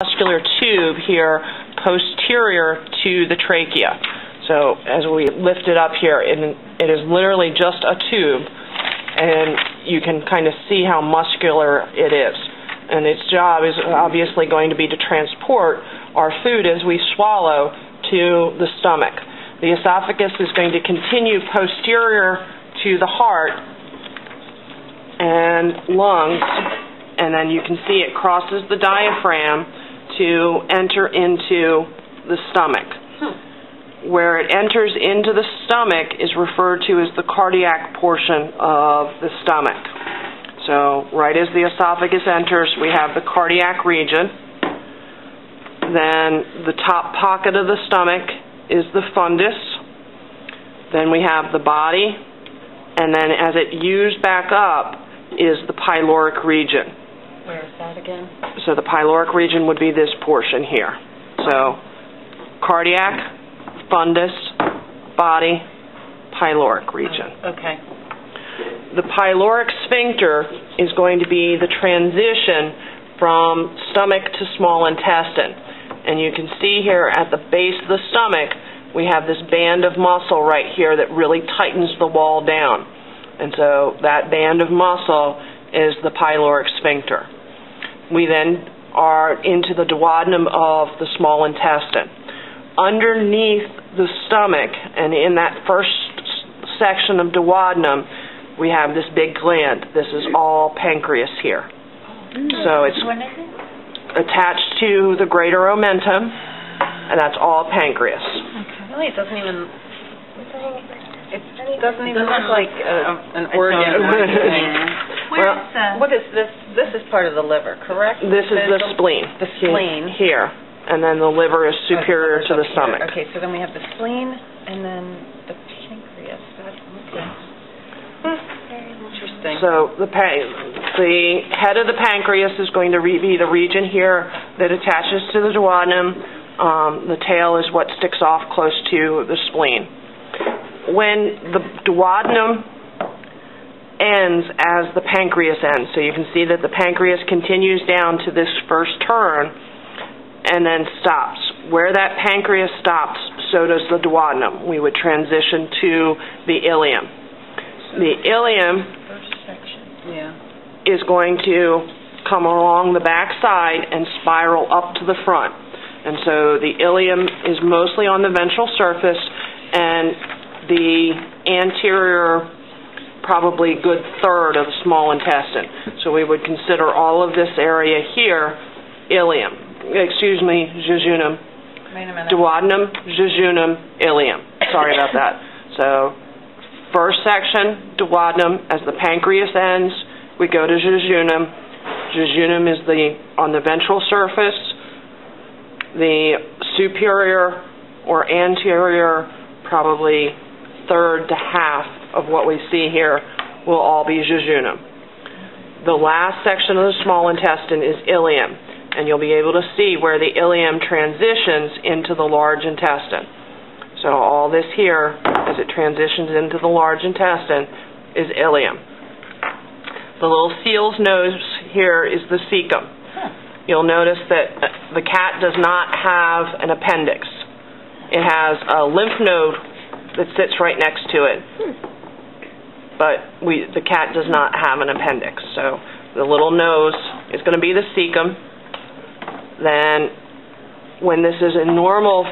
muscular tube here posterior to the trachea. So as we lift it up here, it is literally just a tube, and you can kind of see how muscular it is. And its job is obviously going to be to transport our food as we swallow to the stomach. The esophagus is going to continue posterior to the heart and lungs, and then you can see it crosses the diaphragm to enter into the stomach. Where it enters into the stomach is referred to as the cardiac portion of the stomach. So right as the esophagus enters, we have the cardiac region. Then the top pocket of the stomach is the fundus. Then we have the body. And then as it used back up is the pyloric region. Where is that again? So the pyloric region would be this portion here. So cardiac, fundus, body, pyloric region. Okay. The pyloric sphincter is going to be the transition from stomach to small intestine. And you can see here at the base of the stomach, we have this band of muscle right here that really tightens the wall down. And so that band of muscle is the pyloric sphincter. We then are into the duodenum of the small intestine. Underneath the stomach, and in that first section of duodenum, we have this big gland. This is all pancreas here. So it's attached to the greater omentum, and that's all pancreas. Okay. Really, it doesn't even look like an organ. What is this? This is part of the liver, correct? This is the spleen. The spleen. Here. And then the liver is superior to the stomach. Okay, so then we have the spleen and then the pancreas. Okay. Very interesting. So the head of the pancreas is going to be the region here that attaches to the duodenum. The tail is what sticks off close to the spleen. When the duodenum ends as the pancreas ends, so you can see that the pancreas continues down to this first turn and then stops. Where that pancreas stops, so does the duodenum. We would transition to the ileum. The ileum is going to come along the back side and spiral up to the front. And so the ileum is mostly on the ventral surface, and the anterior, probably good third of the small intestine. So we would consider all of this area here ileum. Excuse me, jejunum. Wait a minute. Duodenum, jejunum, ileum. Sorry about that. So first section, duodenum. As the pancreas ends, we go to jejunum. Jejunum is on the ventral surface. The superior or anterior, probably third to half of what we see here, will all be jejunum. The last section of the small intestine is ileum, and you'll be able to see where the ileum transitions into the large intestine. So all this here, as it transitions into the large intestine, is ileum. The little seal's nose here is the cecum. You'll notice that the cat does not have an appendix. It has a lymph node that sits right next to it. But the cat does not have an appendix. So the little nose is going to be the cecum. Then when this is a normal